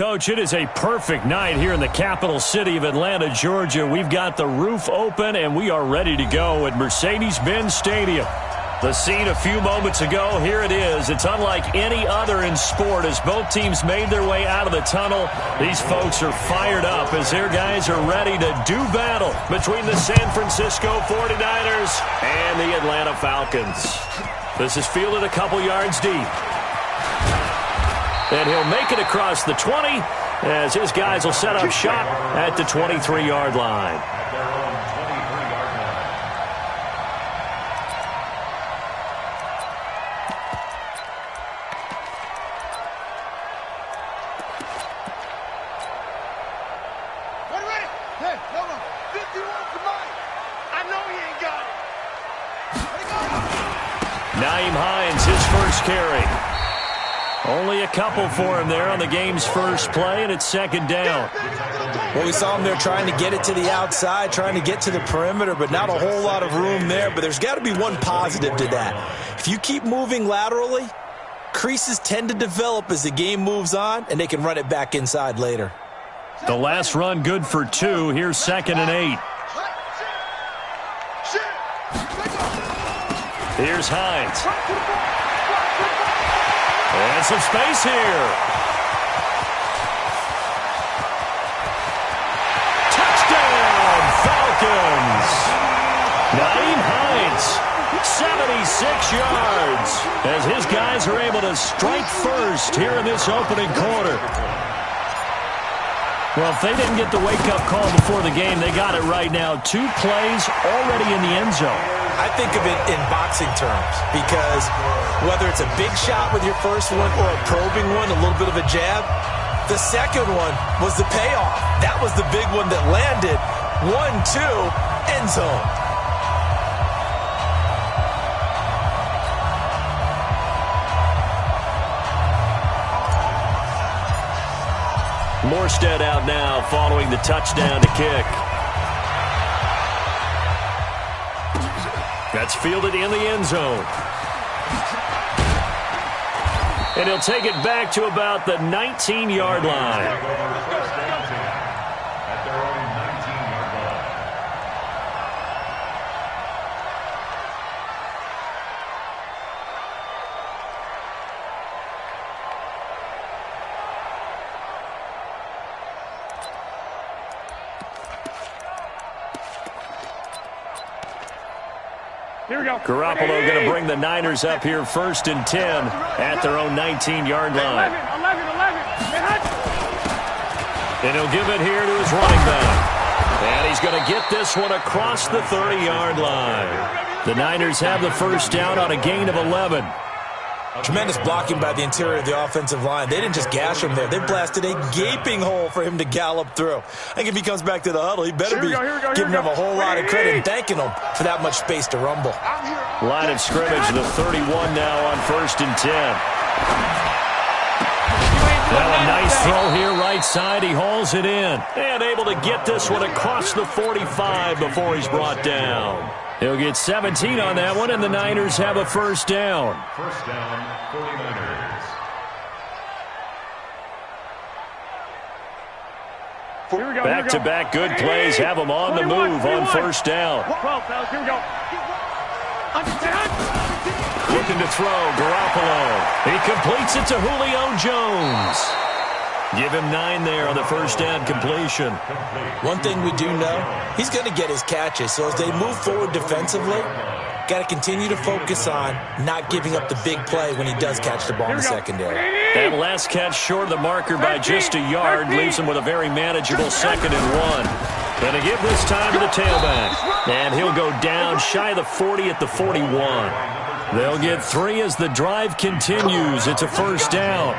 Coach, it is a perfect night here in the capital city of Atlanta, Georgia. We've got the roof open, and we are ready to go at Mercedes-Benz Stadium. The scene a few moments ago, here it is. It's unlike any other in sport as both teams made their way out of the tunnel. These folks are fired up as their guys are ready to do battle between the San Francisco 49ers and the Atlanta Falcons. This is fielded a couple yards deep. And he'll make it across the 20 as his guys will set up shop at the 23-yard line. His first carry. Only a couple for him there on the game's first play, and it's second down. Well, we saw him there trying to get it to the outside, trying to get to the perimeter, but not a whole lot of room there. But there's got to be one positive to that. If you keep moving laterally, creases tend to develop as the game moves on, and they can run it back inside later. The last run good for 2. Here's 2nd and 8. Here's Hines. And some space here. Touchdown, Falcons. Nyheim Hines, 76 yards, as his guys are able to strike first here in this opening quarter. Well, if they didn't get the wake-up call before the game, they got it right now. 2 plays already in the end zone. I think of it in boxing terms because whether it's a big shot with your first one or a probing one, a little bit of a jab, the second one was the payoff. That was the big one that landed. 1-2, end zone. Morstead out now following the touchdown to kick. That's fielded in the end zone. And he'll take it back to about the 19-yard line. Here we go. Garoppolo going to bring the Niners up here 1st and 10 at their own 19-yard line. 11. And he'll give it here to his running back. And he's going to get this one across the 30-yard line. The Niners have the first down on a gain of 11. Tremendous blocking by the interior of the offensive line. They didn't just gash him there. They blasted a gaping hole for him to gallop through. I think if he comes back to the huddle, he better be giving him a whole lot of credit and thanking him for that much space to rumble. Line of scrimmage, the 31 now on 1st and 10. Now a nice throw here, right side. He hauls it in. And able to get this one across the 45 before he's brought down. He'll get 17 on that one, and the Niners have a first down. First down, 49ers. Back-to-back good plays have them on the move on first down. 12, fellas, here we go. Looking to throw, Garoppolo. He completes it to Julio Jones. Give him 9 there on the first down completion. One thing we do know, he's going to get his catches. So as they move forward defensively, got to continue to focus on not giving up the big play when he does catch the ball in the secondary. That last catch short of the marker by just a yard leaves him with a very manageable 2nd and 1. And to give this time to the tailback. And he'll go down shy of the 40 at the 41. They'll get 3 as the drive continues. It's a first down.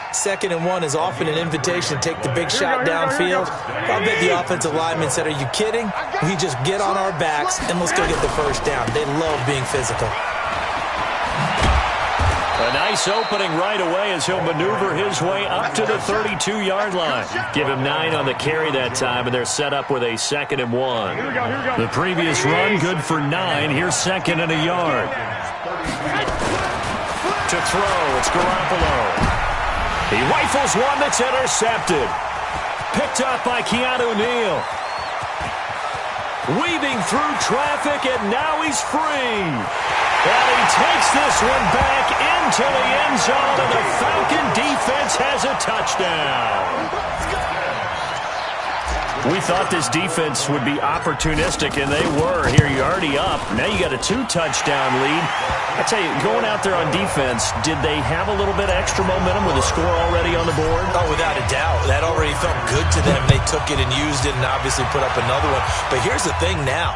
2nd and 1 is often an invitation to take the big shot downfield. I bet the offensive lineman said, are you kidding? We just get on our backs and let's go get the first down. They love being physical. A nice opening right away as he'll maneuver his way up to the 32-yard line. Give him 9 on the carry that time, and they're set up with a 2nd and 1. The previous run good for 9. Here's 2nd and a yard. To throw, it's Garoppolo. He rifles one that's intercepted. Picked up by Keanu Neal. Weaving through traffic, and now he's free. And he takes this one back into the end zone, and the Falcon defense has a touchdown. We thought this defense would be opportunistic, and they were. Here, you're already up. Now you got a 2-touchdown lead. I tell you, going out there on defense, did they have a little bit of extra momentum with a score already on the board? Oh, without a doubt. That already felt good to them. They took it and used it and obviously put up another one. But here's the thing now.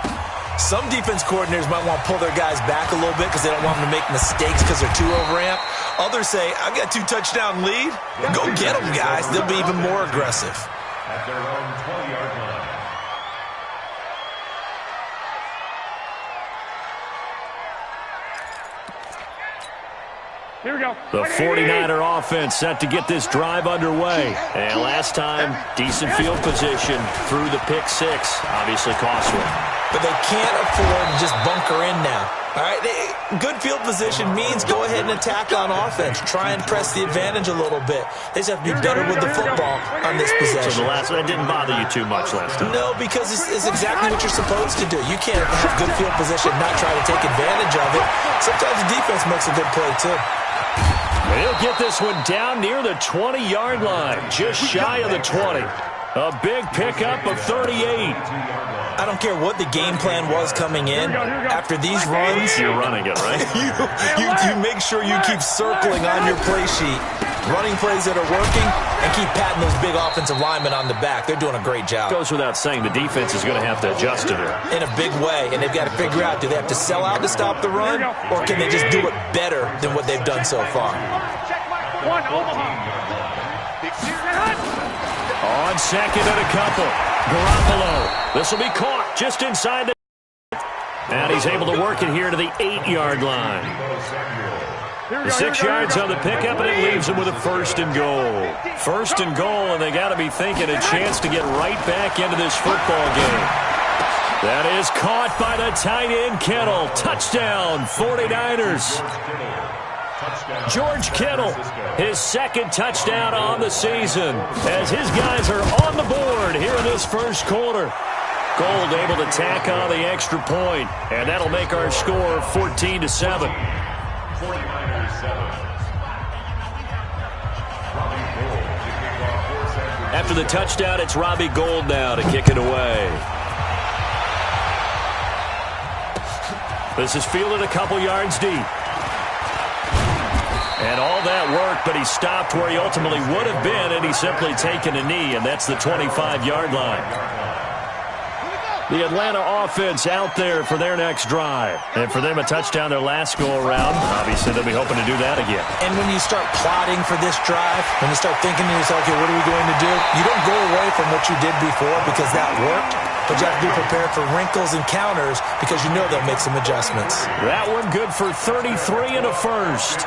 Some defense coordinators might want to pull their guys back a little bit because they don't want them to make mistakes because they're too overamped. Others say, I've got a 2-touchdown lead. Go get them, guys. They'll be even more aggressive. At their own 20-yard line. Here we go. The 49er offense set to get this drive underway. And last time, decent field position through the pick six. Obviously costly. But they can't afford to just bunker in now. All right, good field position means go ahead and attack on offense. Try and press the advantage a little bit. They just have to be better with the football on this possession. So the last one didn't bother you too much last time? No, because it's exactly what you're supposed to do. You can't have good field position and not try to take advantage of it. Sometimes the defense makes a good play, too. He'll get this one down near the 20-yard line, just shy of the 20. A big pickup of 38. I don't care what the game plan was coming in. After these runs, you're running it, right? you make sure you keep circling on your play sheet, running plays that are working, and keep patting those big offensive linemen on the back. They're doing a great job. Goes without saying, the defense is going to have to adjust to it. In a big way, and they've got to figure out, do they have to sell out to stop the run, or can they just do it better than what they've done so far? One, Omaha. On second and a couple. Garoppolo. This will be caught just inside the... And he's able to work it here to the 8-yard line. The 6 yards on the pickup, and it leaves him with a first and goal. First and goal, and they got to be thinking a chance to get right back into this football game. That is caught by the tight end, Kittle. Touchdown, 49ers. George Kittle, his second touchdown on the season, as his guys are on the board here in this first quarter. Gold able to tack on the extra point, and that'll make our score 14-7. 49ers 7. After the touchdown, it's Robbie Gould now to kick it away. This is fielded a couple yards deep. And all that work, but he stopped where he ultimately would have been, and he's simply taken a knee, and that's the 25-yard line. The Atlanta offense out there for their next drive. And for them, a touchdown their last go-around. Obviously, they'll be hoping to do that again. And when you start plotting for this drive, when you start thinking to yourself, okay, what are we going to do? You don't go away from what you did before because that worked, but you have to be prepared for wrinkles and counters because you know they'll make some adjustments. That one good for 33 and a first.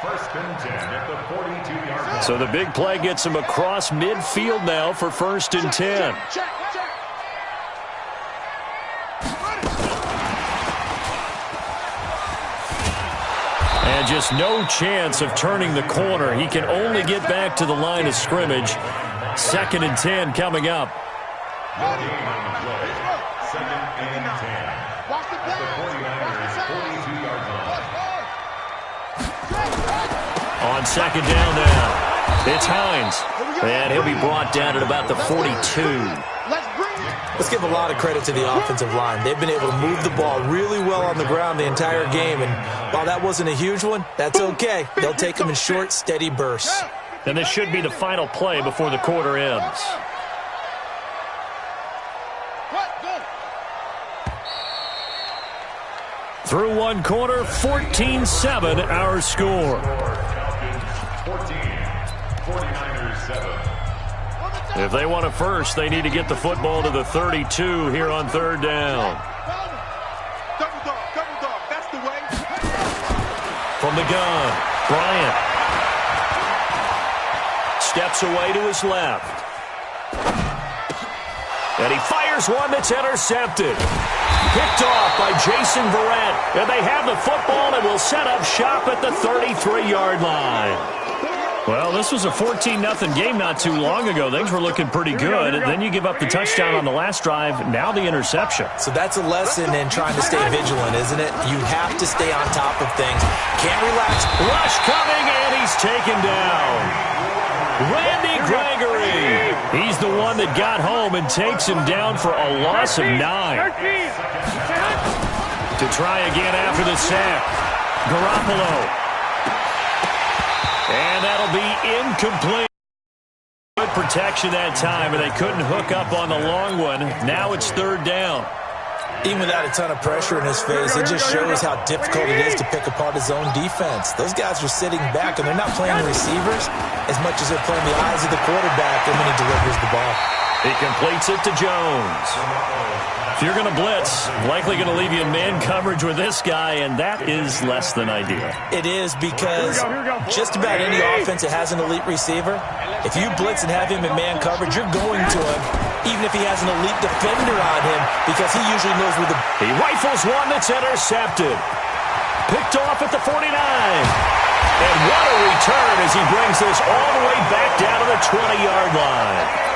First and 10 at the 42-yard line. So the big play gets him across midfield now for first and 10. And just no chance of turning the corner. He can only get back to the line of scrimmage. Second and 10 coming up. No gain on the play. Second and 10. At the 49ers 42-yard line. On second down now, it's Hines. And he'll be brought down at about the 42. Let's give a lot of credit to the offensive line. They've been able to move the ball really well on the ground the entire game. And while that wasn't a huge one, that's okay. They'll take them in short, steady bursts. And this should be the final play before the quarter ends. Through one quarter, 14-7 our score. 14, 49ers 7. If they want a first, they need to get the football to the 32 here on third down. Double dog, that's the way. From the gun, Bryant. Steps away to his left. And he fires one that's intercepted. Picked off by Jason Verrett. And they have the football and will set up shop at the 33-yard line. Well, this was a 14-0 game not too long ago. Things were looking pretty good. And then you give up the touchdown on the last drive. Now the interception. So that's a lesson in trying to stay vigilant, isn't it? You have to stay on top of things. Can't relax. Rush coming, and he's taken down. Randy Gregory. He's the one that got home and takes him down for a loss of 9. To try again after the sack. Garoppolo. And that'll be incomplete. Good protection that time, and they couldn't hook up on the long one. Now it's 3rd down. Even without a ton of pressure in his face, it just shows how difficult it is to pick apart his own defense. Those guys are sitting back, and they're not playing the receivers as much as they're playing the eyes of the quarterback when he delivers the ball. He completes it to Jones. If you're going to blitz, likely going to leave you in man coverage with this guy, and that is less than ideal. It is because just about any offense that has an elite receiver, if you blitz and have him in man coverage, you're going to him, even if he has an elite defender on him, because he usually knows where the... He rifles one that's intercepted. Picked off at the 49. And what a return as he brings this all the way back down to the 20-yard line.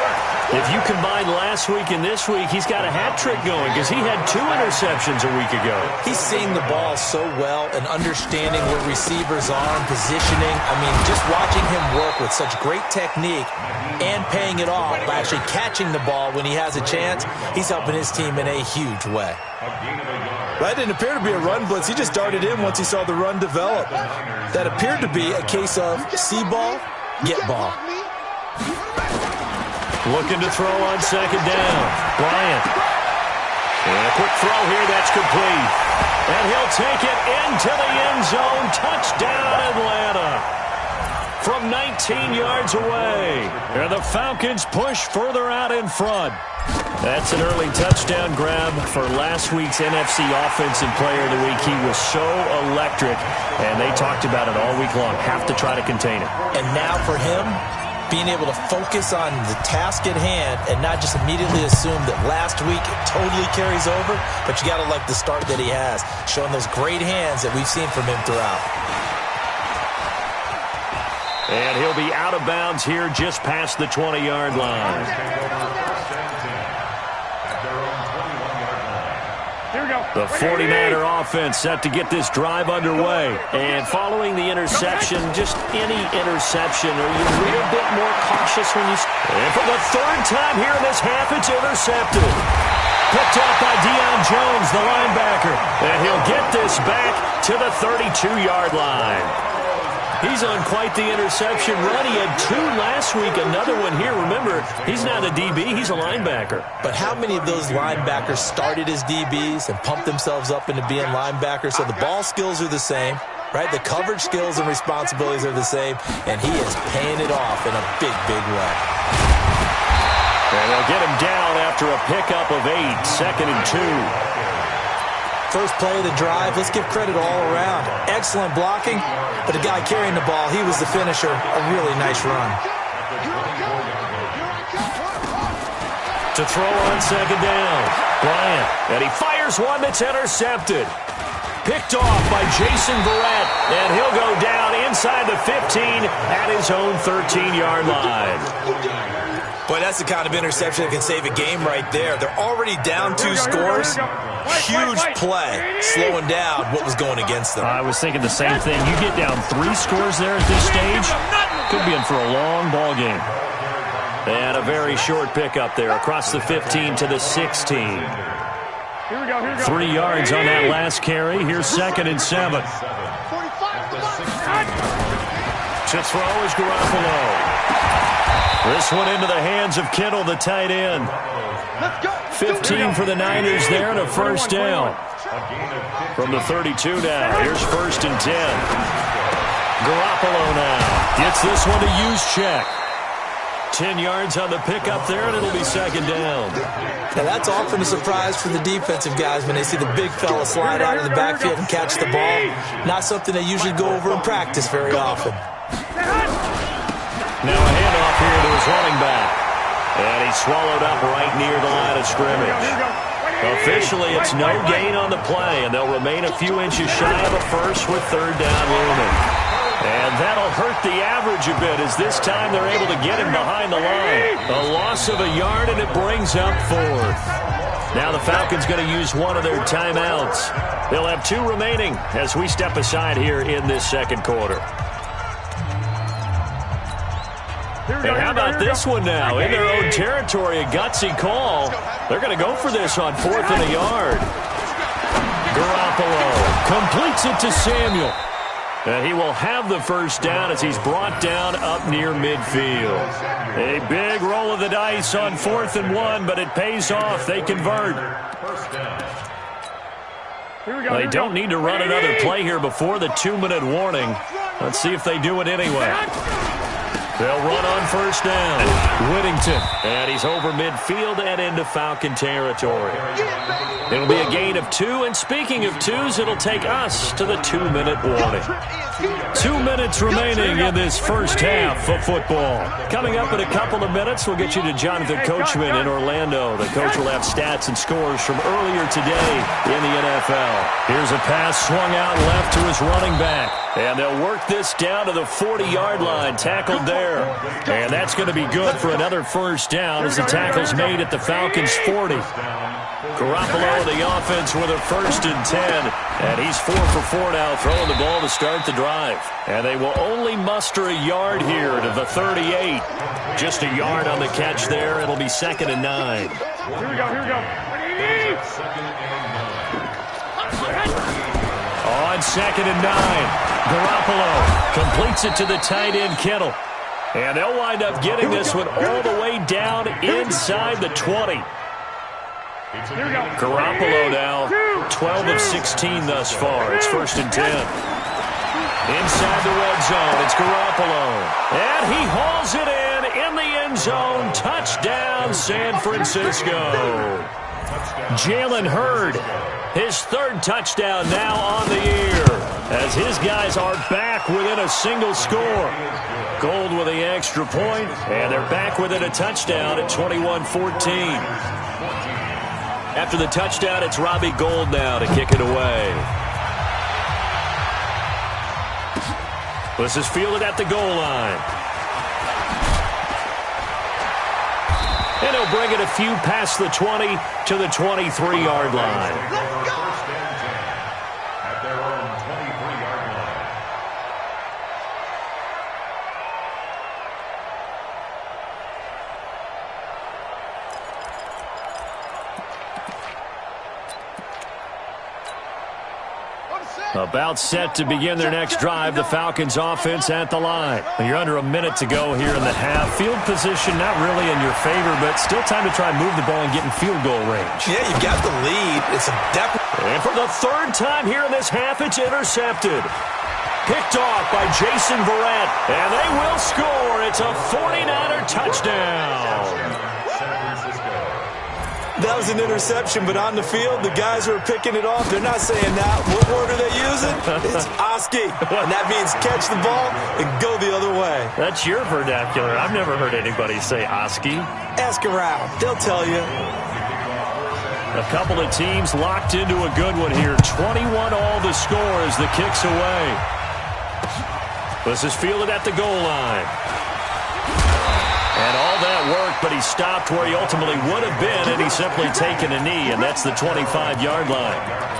If you combine last week and this week, he's got a hat trick going because he had 2 interceptions a week ago. He's seeing the ball so well and understanding where receivers are and positioning. I mean, just watching him work with such great technique and paying it off by actually catching the ball when he has a chance, he's helping his team in a huge way. That didn't appear to be a run blitz. He just darted in once he saw the run develop. That appeared to be a case of see ball, get ball. Looking to throw on 2nd down. Bryant. And a quick throw here. That's complete. And he'll take it into the end zone. Touchdown, Atlanta. From 19 yards away. And the Falcons push further out in front. That's an early touchdown grab for last week's NFC Offensive Player of the Week. He was so electric, and they talked about it all week long. Have to try to contain it. And now for him, being able to focus on the task at hand and not just immediately assume that last week it totally carries over, but you got to like the start that he has, showing those great hands that we've seen from him throughout. And he'll be out of bounds here just past the 20-yard line. The 49er offense set to get this drive underway. And following the interception, just any interception, are you a little bit more cautious when you... And for the 3rd time here in this half, it's intercepted. Picked up by Deion Jones, the linebacker. And he'll get this back to the 32-yard line. He's on quite the interception run. He had 2 last week, another one here. Remember, he's not a DB, he's a linebacker. But how many of those linebackers started as DBs and pumped themselves up into being linebackers? So the ball skills are the same, right? The coverage skills and responsibilities are the same, and he is paying it off in a big, big way. And they'll get him down after a pickup of 8, 2nd and 2. First play of the drive, let's give credit all around. Excellent blocking, but the guy carrying the ball, he was the finisher. A really nice run. To throw on 2nd down, Bryant. And he fires one that's intercepted. Picked off by Jason Verrett, and he'll go down inside the 15 at his own 13-yard line. Boy, that's the kind of interception that can save a game right there. They're already down 2 scores. Huge play, slowing down what was going against them. I was thinking the same thing. You get down 3 scores there at this stage, could be in for a long ball game. And a very short pickup there across the 15 to the 16. 3 yards on that last carry. Here's 2nd and 7. To throw is Garoppolo. This one into the hands of Kittle, the tight end. 15 for the Niners there and a 1st down. From the 32 now, here's 1st and 10. Garoppolo now gets this one to Juszczyk. 10 yards on the pickup there, and it'll be 2nd down. Now that's often a surprise for the defensive guys when they see the big fella slide out of the backfield and catch the ball. Not something they usually go over in practice very often. Now a handoff here to his running back. And he's swallowed up right near the line of scrimmage. Officially, it's no gain on the play, and they'll remain a few inches shy of a first with third down looming. And that'll hurt the average a bit, as this time they're able to get him behind the line. A loss of a yard, and it brings up fourth. Now the Falcons going to use one of their timeouts. They'll have two remaining as we step aside here in this second quarter. And how about this one now? In their own territory, a gutsy call. They're going to go for this on fourth and a yard. Garoppolo completes it to Samuel. And he will have the first down as he's brought down up near midfield. A big roll of the dice on 4th and 1, but it pays off. They convert. They don't need to run another play here before the 2-minute warning. Let's see if they do it anyway. They'll run on first down. Whittington. And he's over midfield and into Falcon territory. It'll be a gain of 2. And speaking of 2s, it'll take us to the 2-minute warning. 2 minutes remaining in this first half of football. Coming up in a couple of minutes, we'll get you to Jonathan Coachman in Orlando. The coach will have stats and scores from earlier today in the NFL. Here's a pass swung out left to his running back. And they'll work this down to the 40-yard line, tackled there. And that's going to be good for another first down as the tackle's made at the Falcons' 40. Garoppolo, the offense, with a 1st and 10. And he's 4 for 4 now, throwing the ball to start the drive. And they will only muster a yard here to the 38. Just a yard on the catch there. It'll be 2nd and 9. Here we go. On 2nd and 9. Garoppolo completes it to the tight end, Kittle. And they'll wind up getting this one all the way down inside the 20. Garoppolo now 12 of 16 thus far. It's 1st and 10. Inside the red zone, it's Garoppolo. And he hauls it in the end zone. Touchdown, San Francisco. Jalen Hurd, his 3rd touchdown now on the year, as his guys are back within a single score. Gold with the extra point, and they're back within a touchdown at 21-14. After the touchdown, it's Robbie Gould now to kick it away. This is fielded at the goal line. And he'll bring it a few past the 20 to the 23-yard line. About set to begin their next drive, the Falcons offense at the line. You're under a minute to go here in the half. Field position not really in your favor, but still time to try and move the ball and get in field goal range. Yeah, you've got the lead. It's a And for the 3rd time here in this half, it's intercepted. Picked off by Jason Verrett, and they will score. It's a 49er touchdown. That was an interception, but on the field, the guys who are picking it off, they're not saying that. What word are they using? It's Oski. And that means catch the ball and go the other way. That's your vernacular. I've never heard anybody say Oski. Ask around. They'll tell you. A couple of teams locked into a good one here. 21 all the score as the kick's away. This is fielded at the goal line. And all that worked, but he stopped where he ultimately would have been, and he's simply taken a knee, and that's the 25-yard line.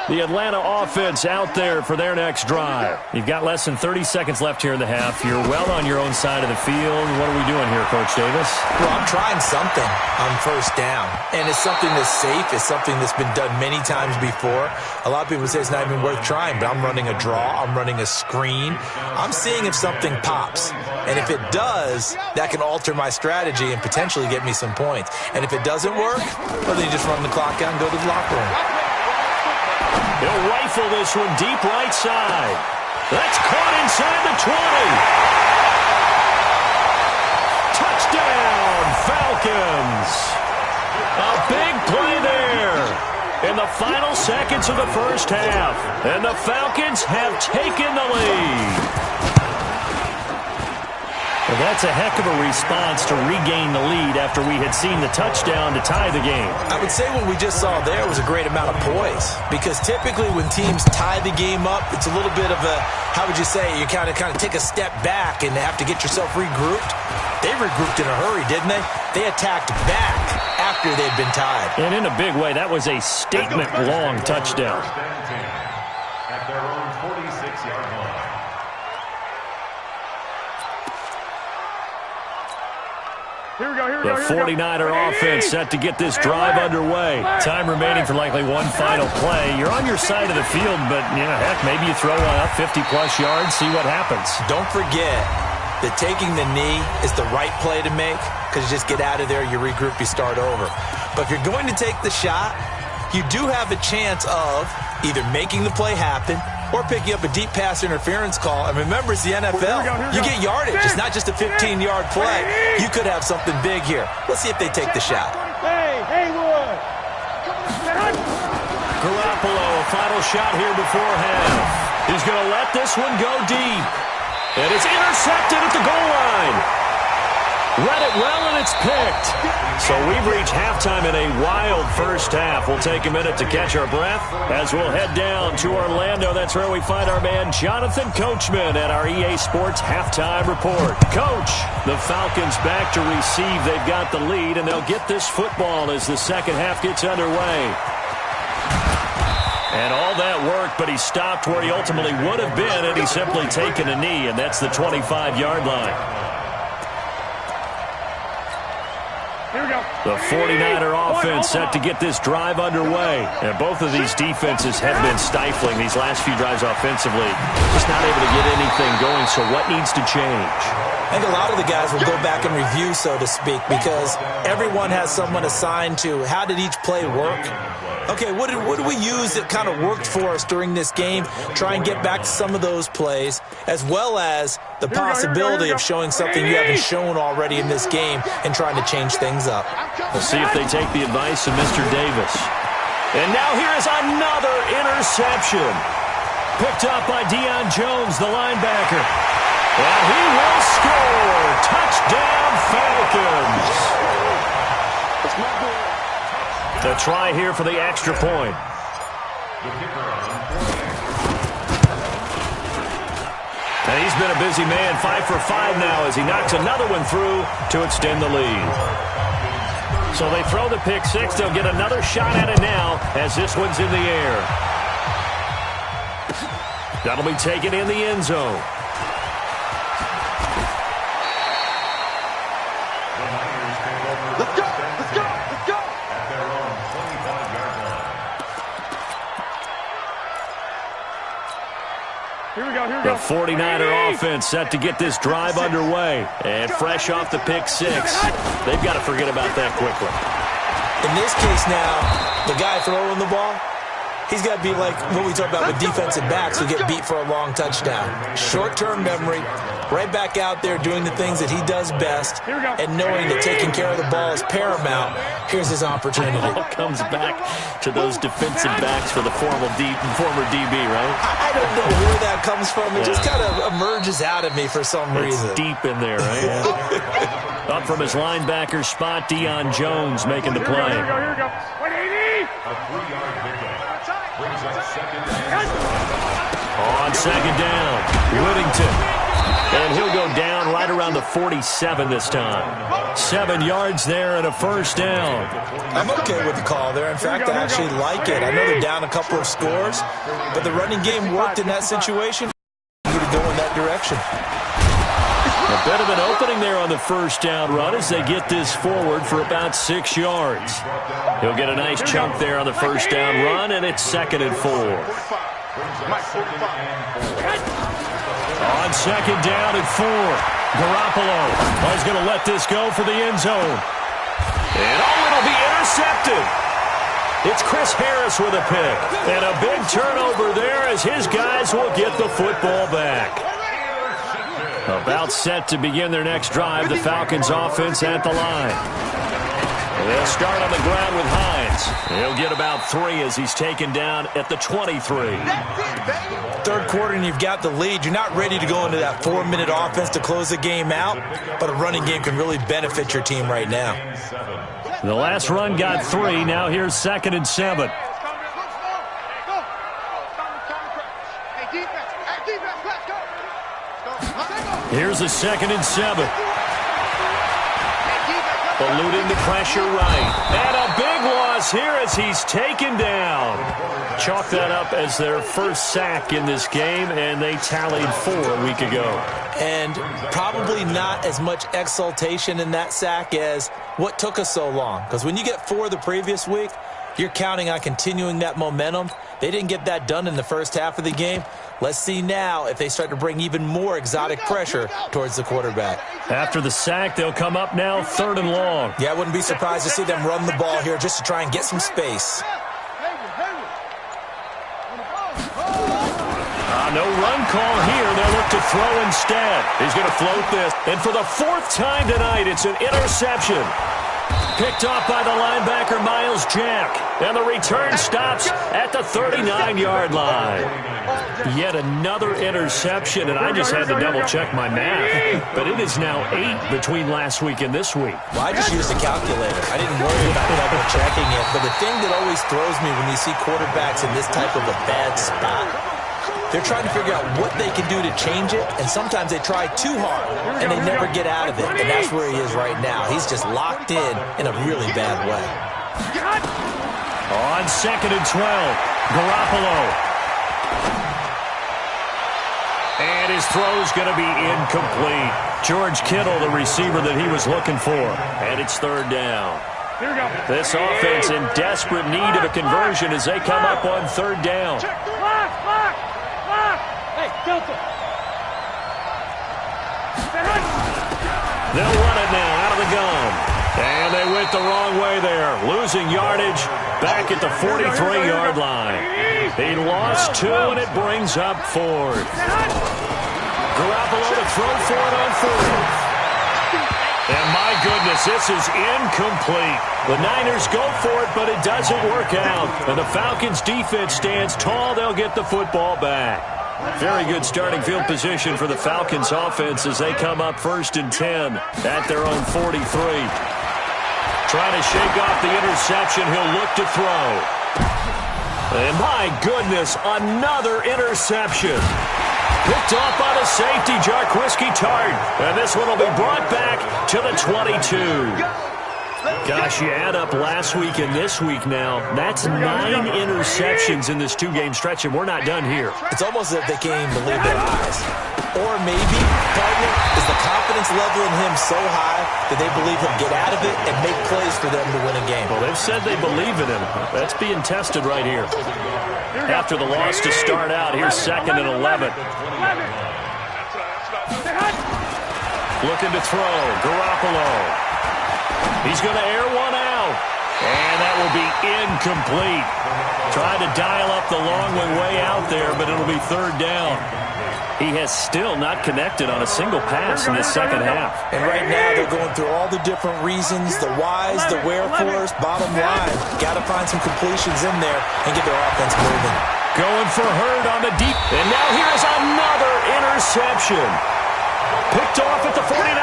The Atlanta offense out there for their next drive. You've got less than 30 seconds left here in the half. You're well on your own side of the field. What are we doing here, Coach Davis? Well, I'm trying something on first down, and it's something that's safe. It's something that's been done many times before. A lot of people say it's not even worth trying, but I'm running a draw. I'm running a screen. I'm seeing if something pops, and if it does, that can alter my strategy and potentially get me some points. And if it doesn't work, well, then you just run the clock out and go to the locker room. He'll rifle this one deep right side. That's caught inside the 20. Touchdown, Falcons. A big play there in the final seconds of the first half. And the Falcons have taken the lead. Well, that's a heck of a response to regain the lead after we had seen the touchdown to tie the game. I would say what we just saw there was a great amount of poise, because typically when teams tie the game up, it's a little bit of a, how would you say, you kind of take a step back and have to get yourself regrouped. They regrouped in a hurry, didn't they? They attacked back after they'd been tied. And in a big way, that was a statement-long touchdown. At their own 46-yard line. The 49er offense set to get this drive underway. Time remaining for likely one final play. You're on your side of the field, but, heck, maybe you throw one up 50-plus yards, see what happens. Don't forget that taking the knee is the right play to make, because you just get out of there, you regroup, you start over. But if you're going to take the shot, you do have a chance of either making the play happen or picking up a deep pass interference call. And remember, it's the NFL. You get yardage. It's not just a 15-yard play. You could have something big here. Let's see if they take the shot. Garoppolo, a final shot here before half. He's going to let this one go deep. And it's intercepted at the goal line. Read it well, and it's picked. So we've reached halftime in a wild first half. We'll take a minute to catch our breath as we'll head down to Orlando. That's where we find our man Jonathan Coachman at our EA Sports Halftime Report. Coach, the Falcons back to receive. They've got the lead, and they'll get this football as the second half gets underway. And all that work, but he stopped where he ultimately would have been had he simply taken a knee, and that's the 25-yard line. The 49er offense set to get this drive underway. And both of these defenses have been stifling these last few drives offensively. Just not able to get anything going, so what needs to change? I think a lot of the guys will go back and review, so to speak, because everyone has someone assigned to how did each play work. Okay, what did we use that kind of worked for us during this game? Try and get back to some of those plays, as well as the possibility of showing something you haven't shown already in this game and trying to change things up. We'll see if they take the advice of Mr. Davis. And now here is another interception. Picked up by Deion Jones, the linebacker. And he will score. Touchdown, Falcons. The try here for the extra point. And he's been a busy man, 5 for 5 now as he knocks another one through to extend the lead. So they throw the pick six. They'll get another shot at it now as this one's in the air. That'll be taken in the end zone. Let's go! Let's go! Let's go! At their own 25-yard line. Here we go. The 49er offense set to get this drive underway. And fresh off the pick six. They've got to forget about that quickly. In this case now, the guy throwing the ball, he's got to be like what we talk about with defensive backs who get beat for a long touchdown. Short-term memory, right back out there doing the things that he does best, and knowing that taking care of the ball is paramount. Here's his opportunity. It all comes back to those defensive backs for the former DB, right? I don't know where that comes from. It just kind of emerges out of me for some reason. It's deep in there, right? Up from his linebacker spot, Deion Jones making the play. Here we go. 180. A 3-yard pickup brings up second and On second down, Whittington. And he'll go down right around the 47 this time. 7 yards there and a first down. I'm okay with the call there. In fact, I actually like it. I know they're down a couple of scores, but the running game worked in that situation. You need to go in that direction. A bit of an opening there on the first down run as they get this forward for about 6 yards. He'll get a nice chunk there on the first down run, and it's 2nd and 4. On second down and 4, Garoppolo is going to let this go for the end zone. And it'll be intercepted. It's Chris Harris with a pick. And a big turnover there as his guys will get the football back. About set to begin their next drive, the Falcons offense at the line. They'll start on the ground with Hines. He'll get about 3 as he's taken down at the 23. Third quarter and you've got the lead. You're not ready to go into that 4-minute offense to close the game out, but a running game can really benefit your team right now. The last run got 3. Now here's 2nd and 7. Here's a 2nd and 7. Eluding the pressure right. And a big loss here as he's taken down. Chalk that up as their first sack in this game, and they tallied 4 a week ago. And probably not as much exultation in that sack as what took us so long. Because when you get 4 the previous week, you're counting on continuing that momentum. They didn't get that done in the first half of the game. Let's see now if they start to bring even more exotic pressure towards the quarterback. After the sack, they'll come up now 3rd and long. Yeah, I wouldn't be surprised to see them run the ball here just to try and get some space. No run call here. They'll look to throw instead. He's going to float this. And for the 4th time tonight, it's an interception. Picked off by the linebacker, Miles Jack. And the return stops at the 39-yard line. Yet another interception, and I just had to double-check my math. But it is now 8 between last week and this week. Well, I just used a calculator. I didn't worry about double-checking it. But the thing that always throws me when you see quarterbacks in this type of a bad spot, they're trying to figure out what they can do to change it, and sometimes they try too hard, and they never get out of it. And that's where he is right now. He's just locked in a really bad way. On 2nd and 12, Garoppolo. And his throw's going to be incomplete. George Kittle, the receiver that he was looking for. And it's 3rd down. Here we go. This offense in desperate need of a conversion as they come up on 3rd down. Hey, Delta. They'll run it now out of the gun. And they went the wrong way there. Losing yardage back at the 43-yard line. He lost 2, and it brings up 4th. Garoppolo to throw for it on 4th. And my goodness, this is incomplete. The Niners go for it, but it doesn't work out. And the Falcons' defense stands tall. They'll get the football back. Very good starting field position for the Falcons offense as they come up 1st and 10 at their own 43. Trying to shake off the interception. He'll look to throw. And my goodness, another interception. Picked off by the safety, Jarquiski Tart. And this one will be brought back to the 22. Gosh, you add up last week and this week now, that's 9 interceptions in this 2-game stretch, and we're not done here. It's almost as if they can't even believe their eyes. Or maybe, partner, is the confidence level in him so high that they believe he'll get out of it and make plays for them to win a game. Well, they've said they believe in him. That's being tested right here. After the loss to start out, here's 2nd and 11. Looking to throw, Garoppolo. He's going to air one out. And that will be incomplete. Trying to dial up the long way out there, but it'll be 3rd down. He has still not connected on a single pass in this second half. And right now they're going through all the different reasons, the whys, the wherefores. Bottom line, got to find some completions in there and get their offense moving. Going for Hurd on the deep. And now here's another interception. Picked off at the 49.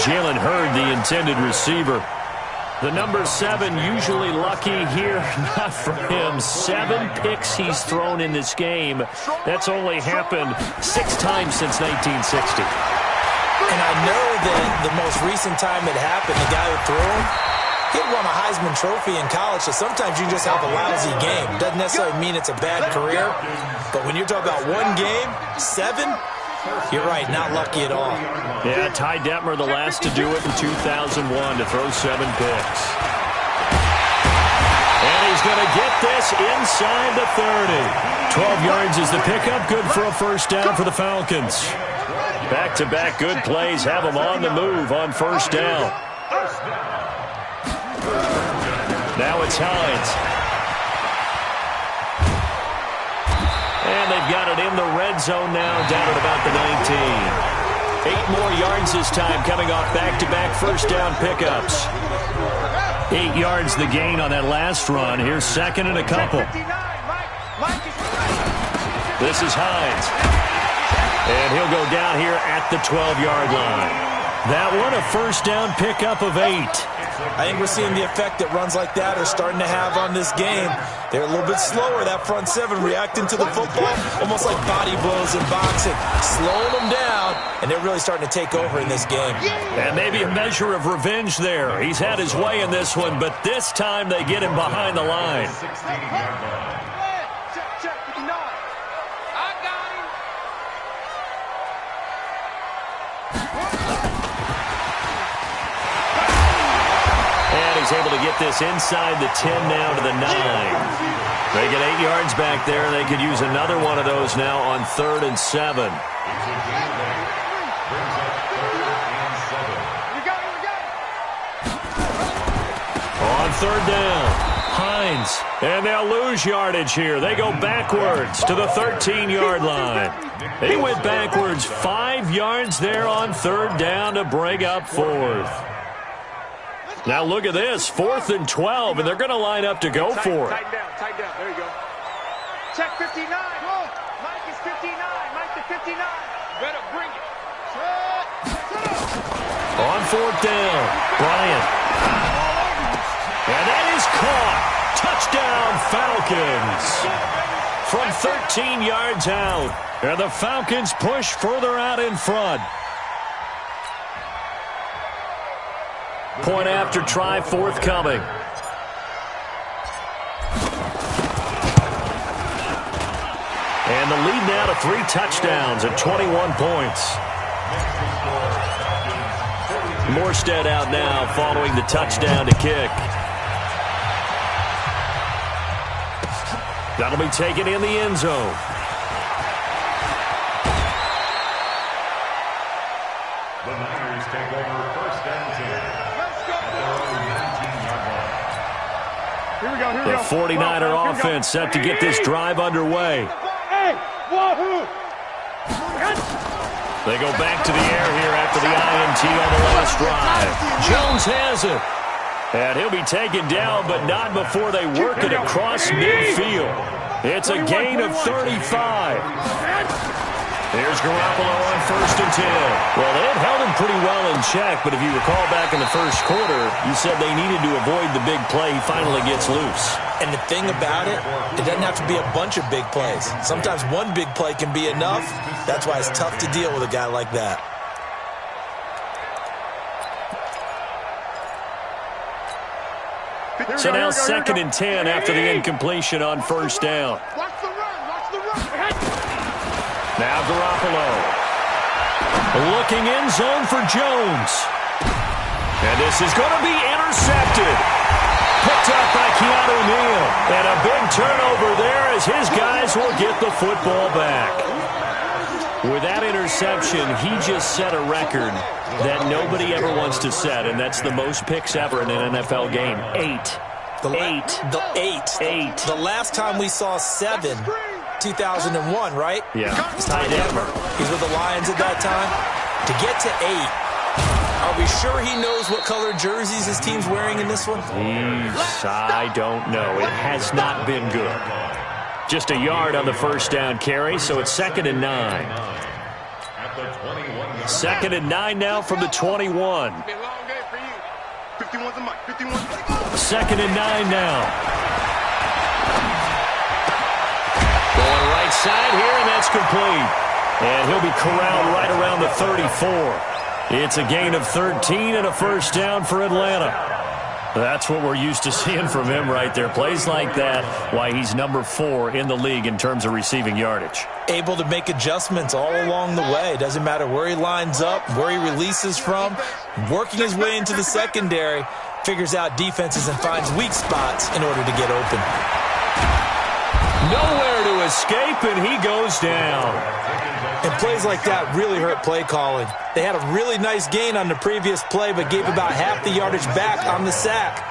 Jalen Hurd, the intended receiver. The number 7 usually lucky here. Not for him. 7 picks he's thrown in this game. That's only happened 6 times since 1960. And I know that the most recent time it happened, the guy who threw him, he won a Heisman Trophy in college, so sometimes you just have a lousy game. Doesn't necessarily mean it's a bad career, but when you're talking about 1 game, 7, you're right, not lucky at all. Yeah, Ty Detmer, the last to do it in 2001, to throw 7 picks. And he's going to get this inside the 30. 12 yards is the pickup, good for a 1st down for the Falcons. Back-to-back good plays have them on the move on 1st down. Now it's Hines. And they've got it in the red zone now, down at about the 19. 8 more yards this time, coming off back-to-back 1st down pickups. 8 yards the gain on that last run. Here's second and a couple. This is Hines. And he'll go down here at the 12-yard line. That one a first down pickup of 8. I think we're seeing the effect that runs like that are starting to have on this game. They're a little bit slower, that front seven, reacting to the football, almost like body blows in boxing, slowing them down, and they're really starting to take over in this game. And maybe a measure of revenge there. He's had his way in this one, but this time they get him behind the line. He's able to get this inside the 10 now to the 9. They get 8 yards back there. They could use another one of those now on 3rd and 7. On 3rd down, Hines. And they'll lose yardage here. They go backwards to the 13-yard line. They went backwards 5 yards there on 3rd down to break up 4th. Now look at this, 4th and 12, and they're going to line up to go for it. Tight down, there you go. Check 59. Mike is 59. Mike to 59. Better bring it. On 4th down, Bryant. And that is caught. Touchdown, Falcons. From 13 yards out. And the Falcons push further out in front. Point after try forthcoming. And the lead now to 3 touchdowns at 21 points. Morstead out now following the touchdown to kick. That'll be taken in the end zone. The Niners take over 1st and 10. Here we go, here we The go. 49er offense set to get this drive underway. Hey, wahoo! They go back to the air here after the INT on the last drive. Jones has it. And he'll be taken down, but not before they work it across midfield. It's a gain of 35. Here's Garoppolo on 1st and 10. Well, they had held him pretty well in check, but if you recall back in the first quarter, you said they needed to avoid the big play. He finally gets loose. And the thing about it, it doesn't have to be a bunch of big plays. Sometimes one big play can be enough. That's why it's tough to deal with a guy like that. So now 2nd and 10 after the incompletion on 1st down. Watch the run, watch the run. Now Garoppolo. Looking in zone for Jones. And this is going to be intercepted. Picked up by Keanu Neal. And a big turnover there as his guys will get the football back. With that interception, he just set a record that nobody ever wants to set, and that's the most picks ever in an NFL game. 8. The last time we saw 7, 2001, right? Yeah. Ty Detmer. He's with the Lions at that time. To get to 8, are we sure he knows what color jerseys his team's wearing in this one? I don't know. It has not been good. Just a yard on the 1st down carry, so it's 2nd and 9. 2nd and 9 now from the 21. 2nd and 9 now. Going right side here, and that's complete. And he'll be corralled right around the 34. It's a gain of 13 and a 1st down for Atlanta. That's what we're used to seeing from him right there. Plays like that, why he's number 4 in the league in terms of receiving yardage. Able to make adjustments all along the way. Doesn't matter where he lines up, where he releases from. Working his way into the secondary, figures out defenses and finds weak spots in order to get open. Nowhere to escape, and he goes down. And plays like that really hurt play calling. They had a really nice gain on the previous play, but gave about half the yardage back on the sack.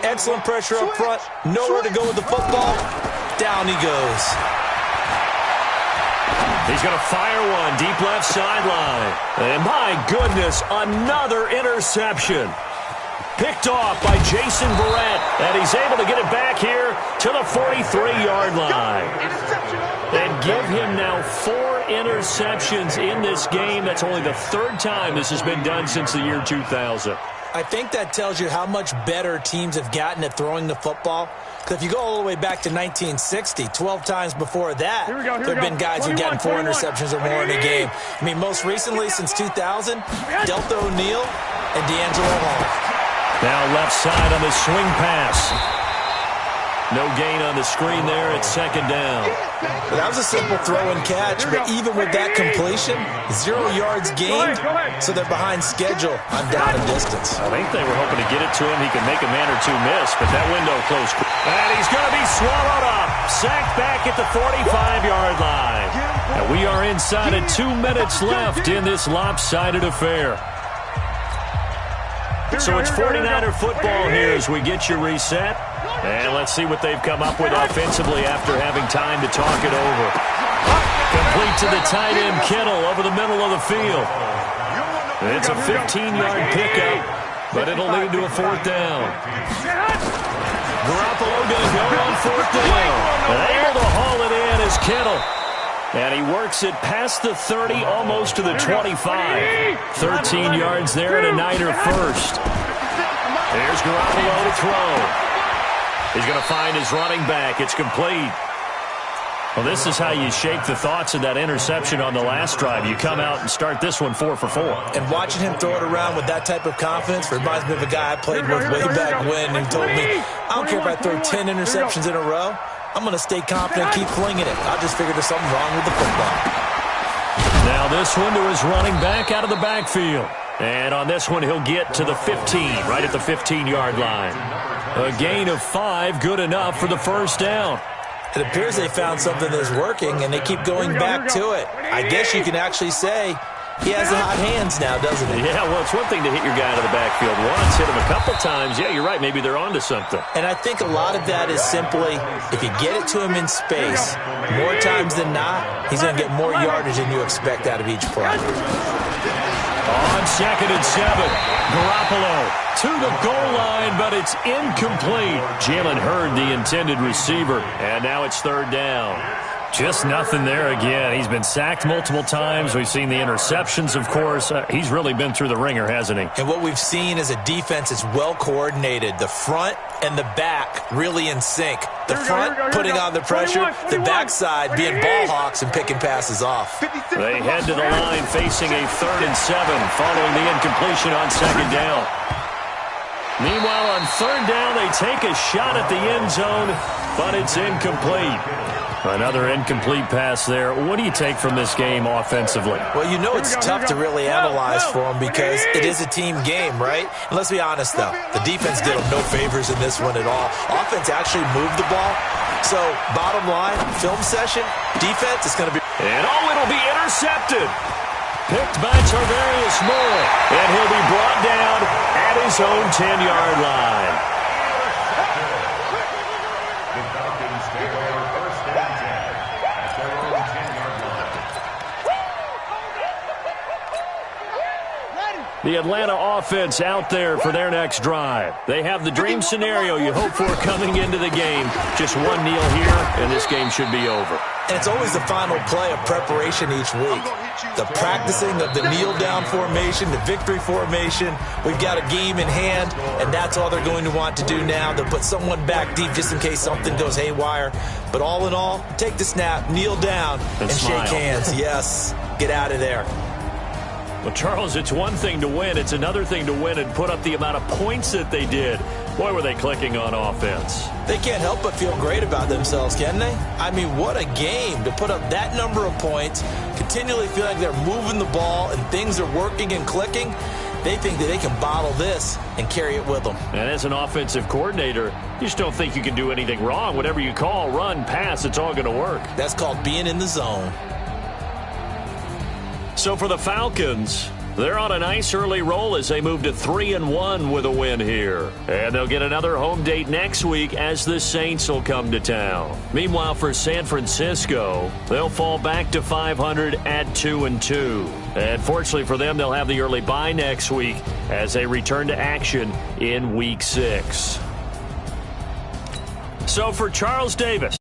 Excellent pressure up front. Nowhere to go with the football. Down he goes. He's going to fire one deep left sideline. And my goodness, another interception. Picked off by Jason Verrett, and he's able to get it back here to the 43-yard line. And give him now 4 interceptions in this game. That's only the 3rd time this has been done since the year 2000. I think that tells you how much better teams have gotten at throwing the football. Because if you go all the way back to 1960, 12 times before that, there have been guys who've gotten 4 interceptions or more in a game. I mean, most recently, since 2000, Delta O'Neal and D'Angelo Hall. Now left side on the swing pass. No gain on the screen there. It's 2nd down. Well, that was a simple throw and catch, but even with that completion, 0 yards gained, so they're behind schedule on down and distance. I think they were hoping to get it to him. He could make a man or two miss, but that window closed. And he's going to be swallowed up. Sacked back at the 45-yard line. And we are inside of 2 minutes left in this lopsided affair. So it's 49er football here as we get you reset. And let's see what they've come up with offensively after having time to talk it over. Complete to the tight end, Kittle, over the middle of the field. It's a 15-yard pickup, but it'll lead to a 4th down. Garoppolo going to go on 4th down. And able to haul it in is Kittle. And he works it past the 30, almost to the 25. 13 yards there and a Niner first. There's Garoppolo to throw. He's going to find his running back. It's complete. Well, this is how you shake the thoughts of that interception on the last drive. You come out and start this one 4 for 4. And watching him throw it around with that type of confidence reminds me of a guy I played with way back when who told me, I don't care if I throw 10 interceptions in a row. I'm going to stay confident, keep flinging it. I just figured there's something wrong with the football. Now this one to his running back out of the backfield. And on this one, he'll get to the 15, right at the 15-yard line. A gain of 5, good enough for the 1st down. It appears they found something that's working, and they keep going back to it. I guess you can actually say he has the hot hands now, doesn't he? Yeah, well, it's one thing to hit your guy out of the backfield once, hit him a couple times. Yeah, you're right. Maybe they're onto something. And I think a lot of that is simply, if you get it to him in space, more times than not, he's going to get more yardage than you expect out of each play. On 2nd and 7, Garoppolo to the goal line, but it's incomplete. Jalen Hurd, the intended receiver, and now it's 3rd down. Just nothing there again. He's been sacked multiple times. We've seen the interceptions, of course. He's really been through the ringer, hasn't he? And what we've seen is a defense that's well coordinated. The front and the back really in sync. The front putting on the pressure, the backside being ball hawks and picking passes off. They head to the line facing a 3rd and 7 following the incompletion on 2nd down. Meanwhile, on 3rd down, they take a shot at the end zone, but it's incomplete. Another incomplete pass there. What do you take from this game offensively? Well, you know it's tough to really analyze for them because it is a team game, right? And let's be honest, though. The defense did them no favors in this one at all. Offense actually moved the ball. So, bottom line, film session, defense is going to be... And it'll be intercepted. Picked by Tarvarius Moore. And he'll be brought down at his own 10-yard line. The Atlanta offense out there for their next drive. They have the dream scenario you hope for coming into the game. Just one kneel here, and this game should be over. And it's always the final play of preparation each week. The practicing of the kneel-down formation, the victory formation. We've got a game in hand, and that's all they're going to want to do now. They'll put someone back deep just in case something goes haywire. But all in all, take the snap, kneel down, and shake hands. Yes, get out of there. Well, Charles, it's one thing to win. It's another thing to win and put up the amount of points that they did. Boy, were they clicking on offense. They can't help but feel great about themselves, can they? I mean, what a game to put up that number of points, continually feel like they're moving the ball and things are working and clicking. They think that they can bottle this and carry it with them. And as an offensive coordinator, you just don't think you can do anything wrong. Whatever you call, run, pass, it's all going to work. That's called being in the zone. So for the Falcons, they're on a nice early roll as they move to 3-1 with a win here. And they'll get another home date next week as the Saints will come to town. Meanwhile, for San Francisco, they'll fall back to 500 at 2-2. And fortunately for them, they'll have the early bye next week as they return to action in Week 6. So for Charles Davis,